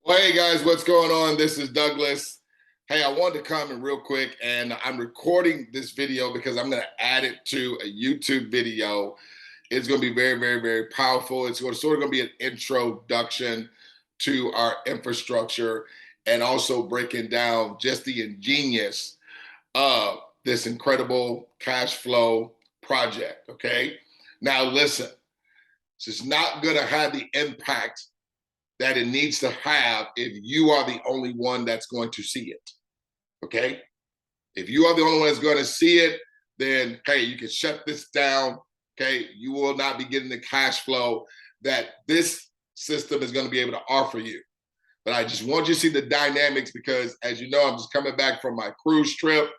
Hey guys, what's going on? This is Douglas. Hey, I wanted to comment real quick, and I'm recording this video because I'm going to add it to a YouTube video. It's going to be very, very, very powerful. It's sort of going to be an introduction to our infrastructure and also breaking down just the ingenious of this incredible cash flow project. Okay. Now, listen, this is not going to have the impact that it needs to have if you are the only one that's going to see it, okay? If you are the only one that's going to see it, then, hey, you can shut this down, okay? You will not be getting the cash flow that this system is going to be able to offer you. But I just want you to see the dynamics because, as you know, I'm just coming back from my cruise trip,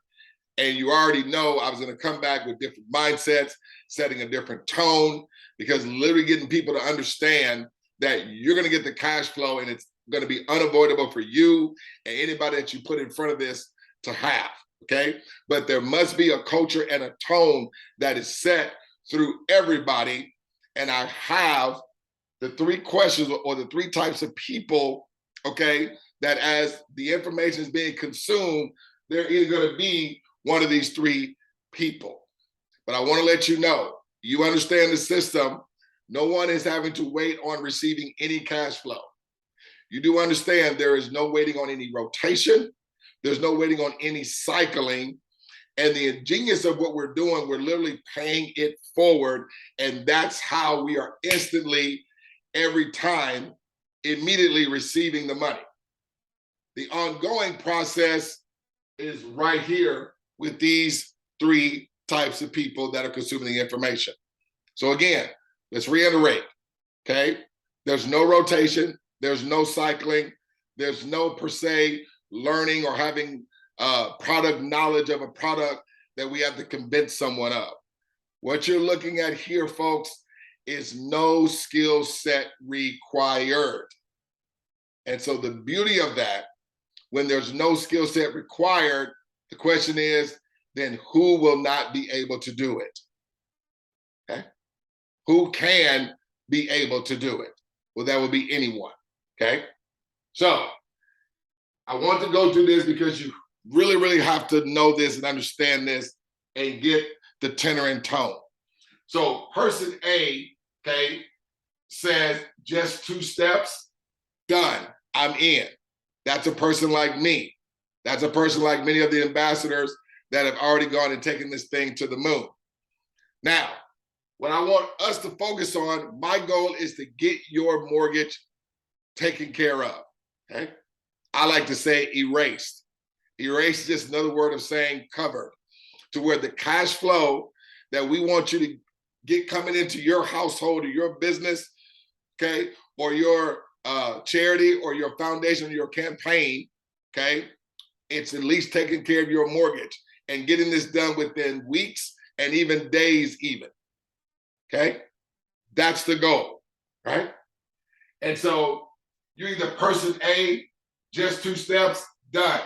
and you already know I was going to come back with different mindsets, setting a different tone, because literally getting people to understand that you're going to get the cash flow and it's going to be unavoidable for you and anybody that you put in front of this to have, okay? But there must be a culture and a tone that is set through everybody. And I have the three questions or the three types of people, okay, that as the information is being consumed, they're either going to be one of these three people. But I want to let you know, you understand the system. No one is having to wait on receiving any cash flow. You do understand there is no waiting on any rotation. There's no waiting on any cycling. And the genius of what we're doing, we're literally paying it forward. And that's how we are instantly, every time, immediately receiving the money. The ongoing process is right here with these three types of people that are consuming the information. So again, let's reiterate, okay? There's no rotation, there's no cycling, there's no per se learning or having product knowledge of a product that we have to convince someone of. What you're looking at here, folks, is no skill set required. And so the beauty of that, when there's no skill set required, the question is, then who will not be able to do it? Okay? Who can be able to do it? Well, that would be anyone, okay? So I want to go through this because you really, really have to know this and understand this and get the tenor and tone. So person A, okay, says just 2 steps, done, I'm in. That's a person like me. That's a person like many of the ambassadors that have already gone and taken this thing to the moon. Now, what I want us to focus on, my goal is to get your mortgage taken care of, okay? I like to say erased. Erased is just another word of saying covered, to where the cash flow that we want you to get coming into your household or your business, okay, or your charity or your foundation or your campaign, okay, it's at least taking care of your mortgage and getting this done within weeks and even days even. Okay, that's the goal, right? And so you're either person A, just 2 steps, done.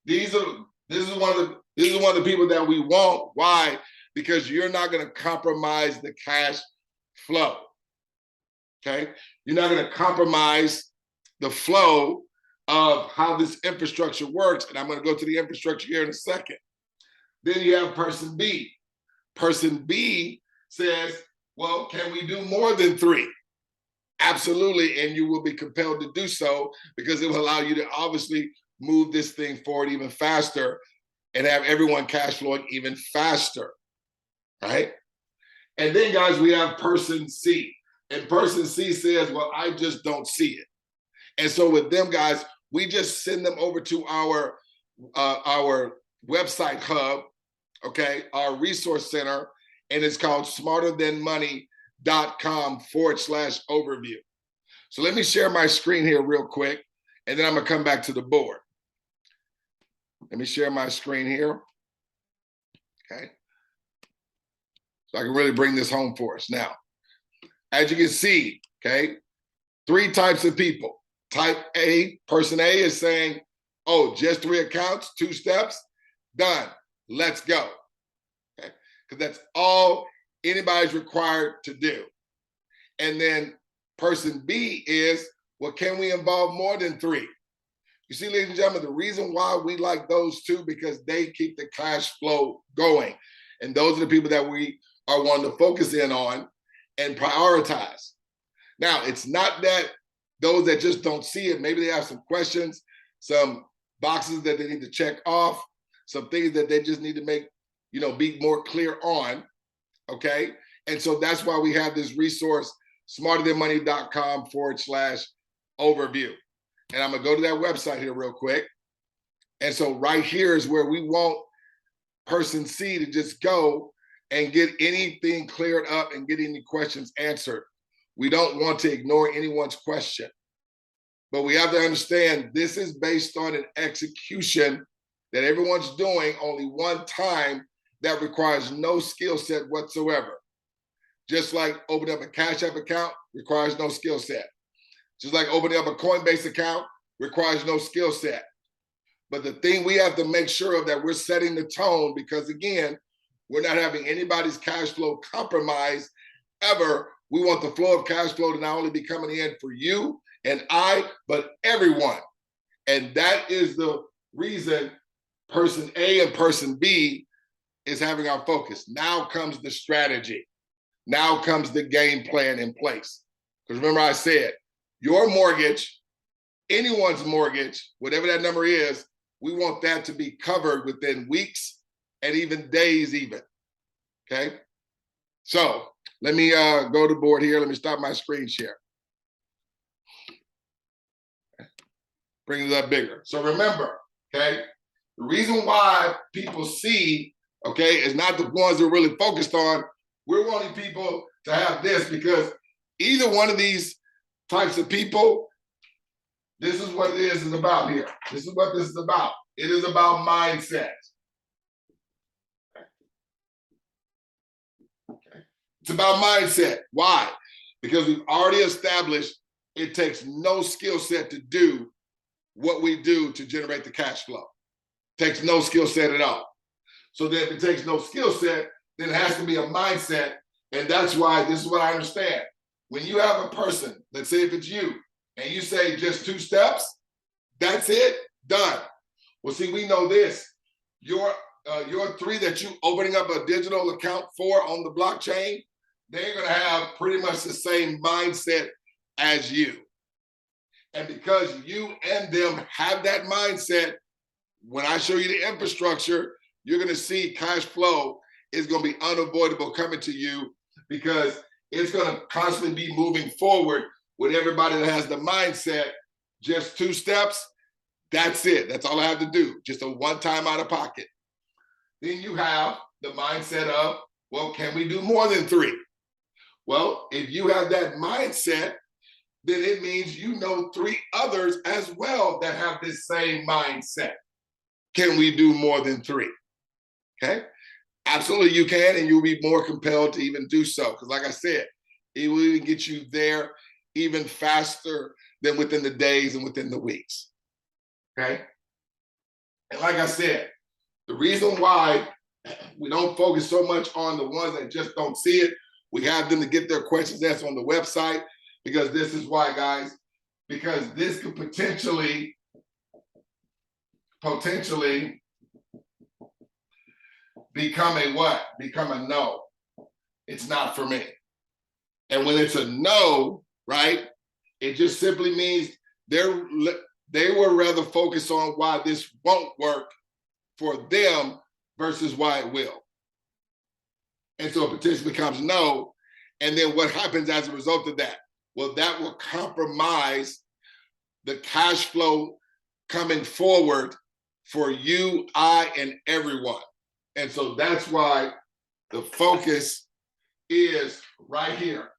This is one of the people that we want. Why? Because you're not going to compromise the cash flow. Okay, you're not going to compromise the flow of how this infrastructure works. And I'm going to go to the infrastructure here in a second. Then you have person B. Person B says, well, can we do more than 3? Absolutely, and you will be compelled to do so because it will allow you to obviously move this thing forward even faster and have everyone cash flowing even faster, right? And then, guys, we have person C. And person C says, well, I just don't see it. And so with them, guys, we just send them over to our website hub, okay, our resource center, and it's called smarterthanmoney.com/overview. So let me share my screen here real quick, and then I'm gonna come back to the board. Let me share my screen here, okay? So I can really bring this home for us. Now, as you can see, okay, 3 types of people. Type A, person A is saying, oh, just 3 accounts, 2 steps, done, let's go. Okay, because that's all anybody's required to do. And then person B is, Well, can we involve more than 3? You see, ladies and gentlemen, the reason why we like those 2, because they keep the cash flow going. And those are the people that we are wanting to focus in on and prioritize. Now, it's not that those that just don't see it, maybe they have some questions, some boxes that they need to check off, some things that they just need to make, be more clear on, okay? And so that's why we have this resource, smarterthanmoney.com/overview. And I'm gonna go to that website here real quick. And so right here is where we want person C to just go and get anything cleared up and get any questions answered. We don't want to ignore anyone's question, but we have to understand this is based on an execution that everyone's doing only one time that requires no skill set whatsoever. Just like opening up a Cash App account requires no skill set. Just like opening up a Coinbase account requires no skill set. But the thing we have to make sure of that we're setting the tone, because again, we're not having anybody's cash flow compromised ever. We want the flow of cash flow to not only be coming in for you and I, but everyone. And that is the reason person A and person B is having our focus. Now comes the strategy. Now comes the game plan in place. Because remember I said, your mortgage, anyone's mortgage, whatever that number is, we want that to be covered within weeks and even days even, okay? So let me go to board here. Let me stop my screen share. Bring it up bigger. So remember, okay, the reason why people see, okay, is not the ones that are really focused on. We're wanting people to have this because either one of these types of people, this is what it is about here. This is what this is about. It is about mindset. Okay. It's about mindset. Why? Because we've already established it takes no skill set to do what we do to generate the cash flow. It takes no skill set at all. So then if it takes no skill set, then it has to be a mindset. And that's why this is what I understand. When you have a person, let's say if it's you, and you say just 2 steps, that's it, done. Well, see, we know this. Your 3 that you opening up a digital account for on the blockchain, they're gonna have pretty much the same mindset as you. And because you and them have that mindset, when I show you the infrastructure, you're gonna see cash flow is gonna be unavoidable coming to you because it's gonna constantly be moving forward with everybody that has the mindset, just 2 steps, that's it. That's all I have to do, just a one-time out of pocket. Then you have the mindset of, well, can we do more than 3? Well, if you have that mindset, then it means you know 3 others as well that have this same mindset. Can we do more than 3? Okay? Absolutely you can, and you'll be more compelled to even do so. Because like I said, it will even get you there even faster than within the days and within the weeks, okay? And like I said, the reason why we don't focus so much on the ones that just don't see it, we have them to get their questions answered on the website, because this is why, guys, because this could potentially become a what? Become a no. It's not for me. And when it's a no, right, it just simply means they were rather focused on why this won't work for them versus why it will. And so it potentially becomes no. And then what happens as a result of that? Well, that will compromise the cash flow coming forward for you, I, and everyone. And so that's why the focus is right here.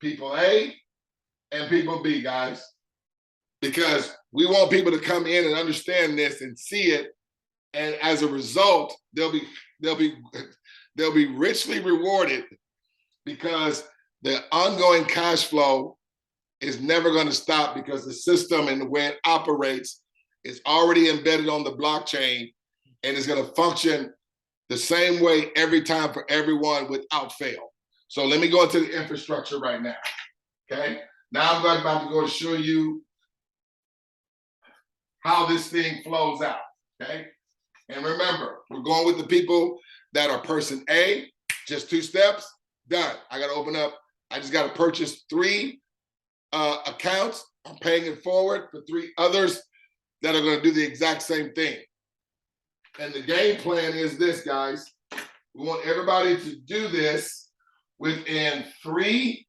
People A and people B, guys, because we want people to come in and understand this and see it, and as a result, they'll be richly rewarded, because the ongoing cash flow is never going to stop, because the system and the way it operates is already embedded on the blockchain, and it's going to function the same way every time for everyone without fail. So let me go into the infrastructure right now, okay? Now I'm about to go to show you how this thing flows out, okay? And remember, we're going with the people that are person A, just 2 steps, done. I gotta open up, I just gotta purchase 3 accounts. I'm paying it forward for 3 others that are gonna do the exact same thing. And the game plan is this, guys. We want everybody to do this within 3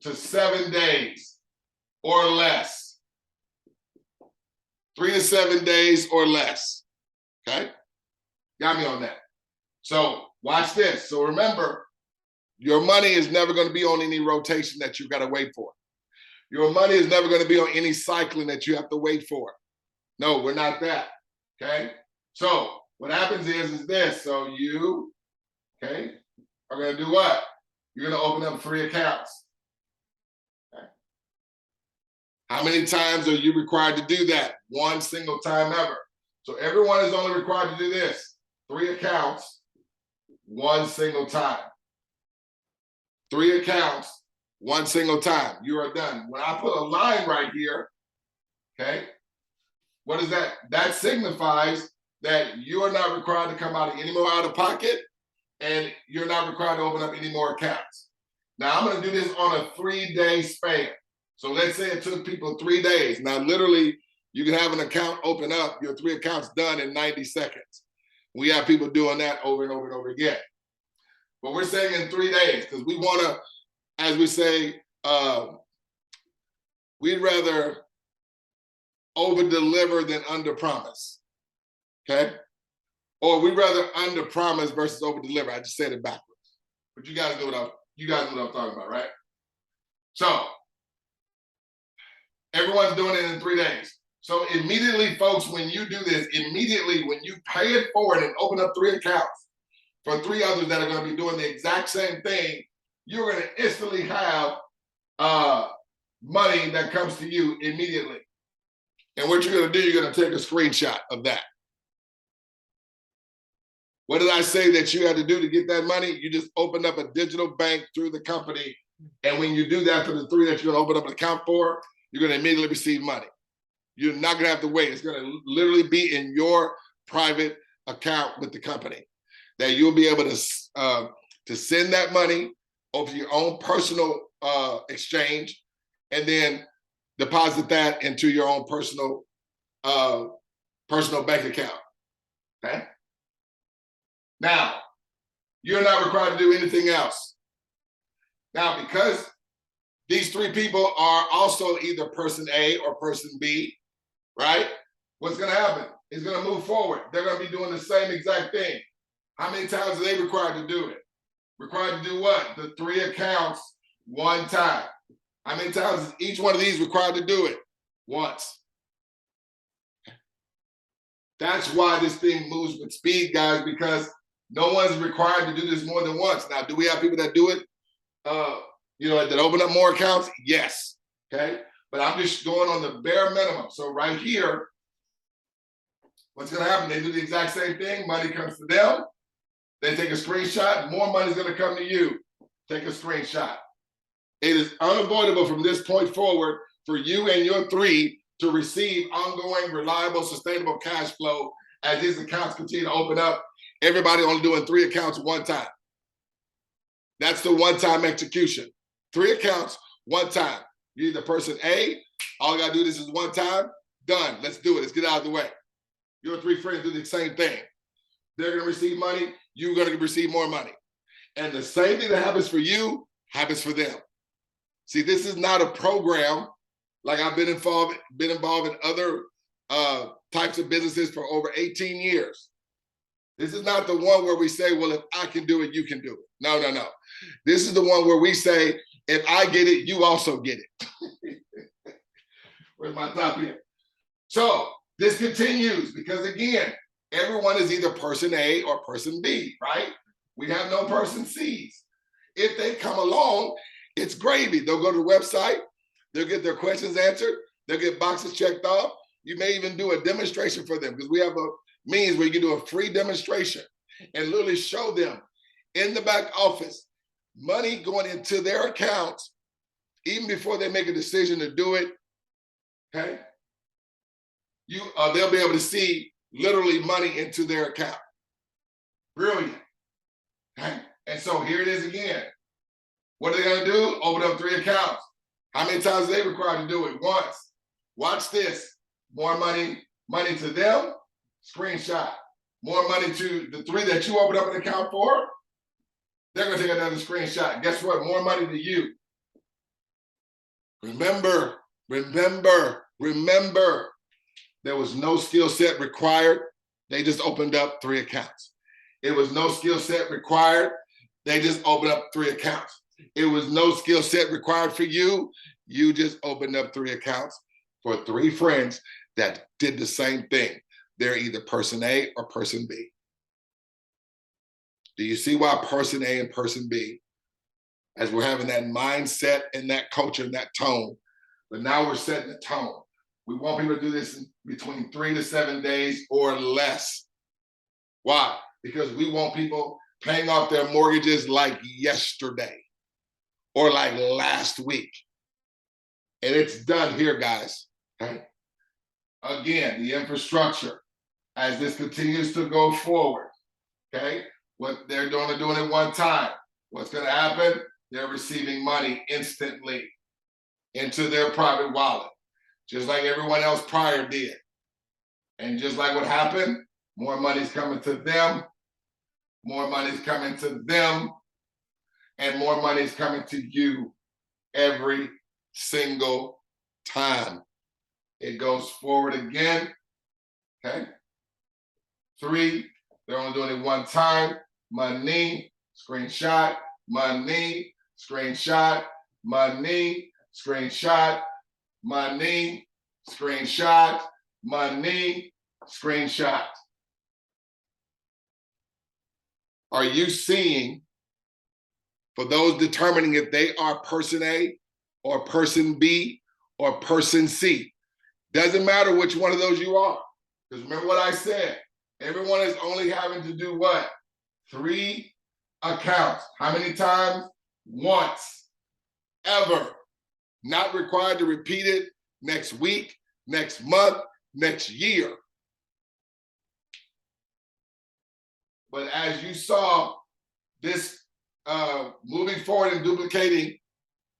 to 7 days or less. 3 to 7 days or less, okay? Got me on that. So watch this. So remember, your money is never going to be on any rotation that you've got to wait for. Your money is never going to be on any cycling that you have to wait for. No, we're not that, okay? So what happens is this. So you, okay, are going to do what? You're going to open up 3 accounts. Okay. How many times are you required to do that? 1 single time ever. So everyone is only required to do this. 3 accounts, 1 single time. 3 accounts, 1 single time. You are done. When I put a line right here, okay, what is that? That signifies that you are not required to come out any more out of pocket, and you're not required to open up any more accounts. Now I'm going to do this on a 3-day span. So let's say it took people 3 days. Now literally, you can have an account open up, your 3 accounts done in 90 seconds. We have people doing that over and over and over again. But we're saying in 3 days, because we want to, as we say, we'd rather over-deliver than under-promise, okay? Or we'd rather under-promise versus over-deliver. I just said it backwards. But you guys know what I'm talking about, right? So everyone's doing it in 3 days. So immediately, folks, when you do this, immediately when you pay it forward and open up 3 accounts for 3 others that are going to be doing the exact same thing, you're going to instantly have money that comes to you immediately. And what you're going to do, you're going to take a screenshot of that. What did I say that you had to do to get that money? You just opened up a digital bank through the company. And when you do that for the 3 that you're going to open up an account for, you're going to immediately receive money. You're not going to have to wait. It's going to literally be in your private account with the company that you'll be able to send that money over your own personal exchange and then deposit that into your own personal bank account, okay? Now, you're not required to do anything else. Now, because these 3 people are also either person A or person B, right? What's going to happen? It's going to move forward. They're going to be doing the same exact thing. How many times are they required to do it? Required to do what? The 3 accounts 1 time. How many times is each one of these required to do it? Once. That's why this thing moves with speed, guys, because no one's required to do this more than once. Now, do we have people that do it? That open up more accounts? Yes, okay? But I'm just going on the bare minimum. So right here, what's gonna happen? They do the exact same thing. Money comes to them. They take a screenshot. More money's gonna come to you. Take a screenshot. It is unavoidable from this point forward for you and your 3 to receive ongoing, reliable, sustainable cash flow as these accounts continue to open up. Everybody only doing 3 accounts 1 time. That's the 1-time execution. 3 accounts, 1 time. You're either person A, all you gotta do this is 1 time, done. Let's do it, let's get out of the way. Your 3 friends do the same thing. They're gonna receive money, you're gonna receive more money. And the same thing that happens for you happens for them. See, this is not a program like I've been involved in other types of businesses for over 18 years. This is not the one where we say, well, if I can do it, you can do it. No, no, no. This is the one where we say, if I get it, you also get it. Where's my top here? So this continues because, again, everyone is either person A or person B, right? We have no person C's. If they come along, it's gravy. They'll go to the website. They'll get their questions answered. They'll get boxes checked off. You may even do a demonstration for them because we have a means where you can do a free demonstration and literally show them in the back office money going into their accounts even before they make a decision to do it, okay, they'll be able to see literally money into their account. Brilliant. Okay? And so here it is again. What are they going to do? Open up 3 accounts. How many times are they required to do it? Once. Watch this. More money to them, screenshot. More money to the 3 that you opened up an account for, they're going to take another screenshot. Guess what? More money to you. Remember, there was no skill set required. They just opened up 3 accounts. It was no skill set required. They just opened up 3 accounts. It was no skill set required for you. You just opened up 3 accounts for 3 friends that did the same thing. They're either person A or person B. Do you see why person A and person B, as we're having that mindset and that culture and that tone, but now we're setting the tone. We want people to do this in between 3 to 7 days or less. Why? Because we want people paying off their mortgages like yesterday or like last week. And it's done here, guys. Okay? Again, the infrastructure, as this continues to go forward, okay? What they're doing it one time. What's going to happen? They're receiving money instantly into their private wallet, just like everyone else prior did. And just like what happened, more money's coming to them, more money's coming to them, and more money's coming to you every single time. It goes forward again, okay? 3, they're only doing it one time. Money, screenshot, money, screenshot, money, screenshot, money, screenshot, money, screenshot. Are you seeing, for those determining if they are person A or person B or person C? Doesn't matter which one of those you are. Because remember what I said, everyone is only having to do what? 3 accounts. How many times? Once. Ever. Not required to repeat it next week, next month, next year. But as you saw this moving forward and duplicating,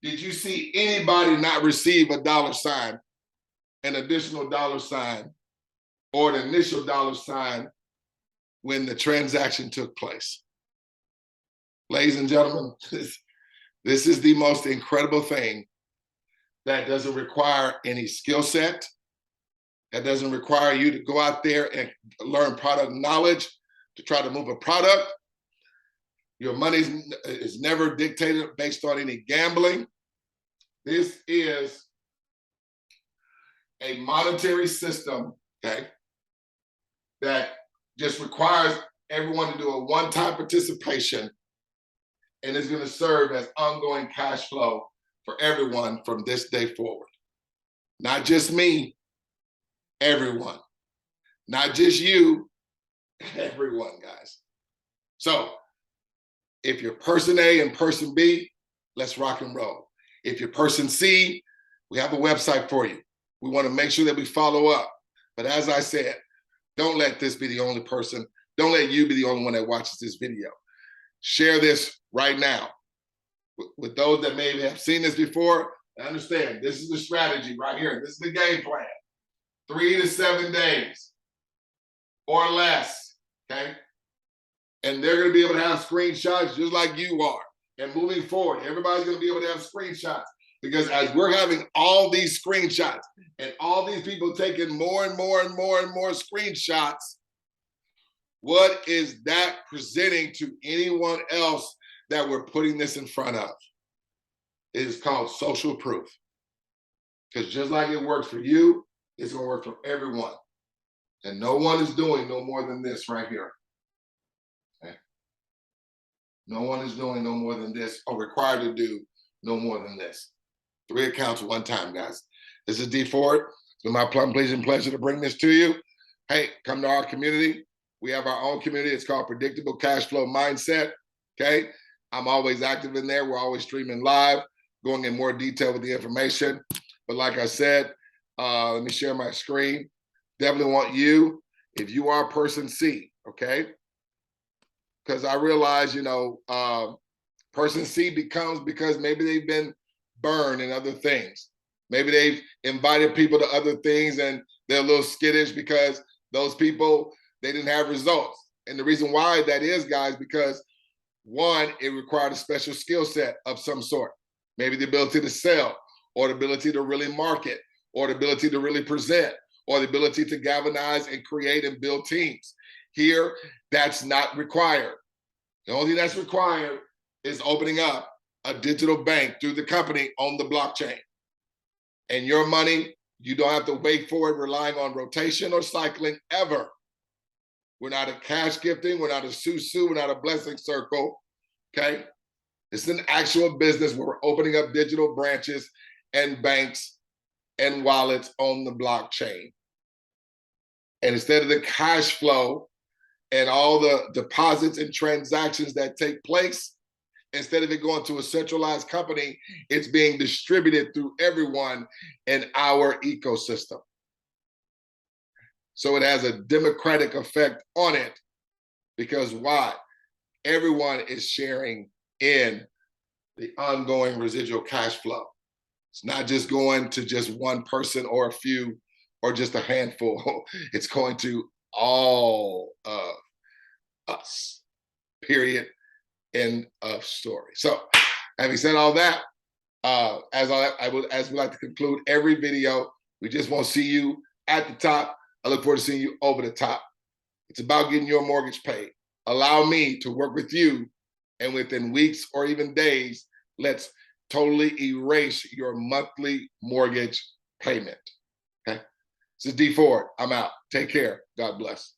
did you see anybody not receive a $, an additional $, or an initial $, when the transaction took place? Ladies and gentlemen, this is the most incredible thing that doesn't require any skill set. That doesn't require you to go out there and learn product knowledge to try to move a product. Your money is never dictated based on any gambling. This is a monetary system, okay, that just requires everyone to do a one-time participation, and is going to serve as ongoing cash flow for everyone from this day forward. Not just me, everyone. Not just you, everyone, guys. So if you're person A and person B, let's rock and roll. If you're person C, we have a website for you. We want to make sure that we follow up. But as I said, don't let this be the only person. Don't let you be the only one that watches this video. Share this right now with those that maybe have seen this before. Understand, this is the strategy right here. This is the game plan. 3 to 7 days or less, okay? And they're going to be able to have screenshots just like you are. And moving forward, everybody's going to be able to have screenshots, because as we're having all these screenshots and all these people taking more and more and more and more screenshots, what is that presenting to anyone else that we're putting this in front of? It is called social proof. Because just like it works for you, it's going to work for everyone. And no one is doing no more than this right here. Okay? No one is doing no more than this, or required to do no more than this. 3 accounts one time, guys. This is D Ford. It's been my pleasing pleasure to bring this to you. Hey, come to our community. We have our own community. It's called Predictable Cash Flow Mindset. Okay. I'm always active in there. We're always streaming live. going in more detail with the information. But like I said, let me share my screen. Definitely want you, if you are person C, okay? Because I realize, person C becomes because maybe they've been burned in other things. Maybe they've invited people to other things and they're a little skittish because those people, they didn't have results. And the reason why that is, guys, because one, it required a special skill set of some sort. Maybe the ability to sell, or the ability to really market, or the ability to really present, or the ability to galvanize and create and build teams. Here, that's not required. The only thing that's required is opening up a digital bank through the company on the blockchain. And your money, you don't have to wait for it, relying on rotation or cycling ever. We're not a cash gifting, we're not a susu, we're not a blessing circle, okay? It's an actual business where we're opening up digital branches and banks and wallets on the blockchain. And instead of the cash flow and all the deposits and transactions that take place, instead of it going to a centralized company, it's being distributed through everyone in our ecosystem. So it has a democratic effect on it, because why? Everyone is sharing in the ongoing residual cash flow. It's not just going to just one person or a few or just a handful. It's going to all of us, period, end of story. So having said all that, as we like to conclude every video, we just want to see you at the top. I look forward to seeing you over the top. It's about getting your mortgage paid. Allow me to work with you, and within weeks or even days, let's totally erase your monthly mortgage payment. Okay? This is D Ford. I'm out. Take care. God bless.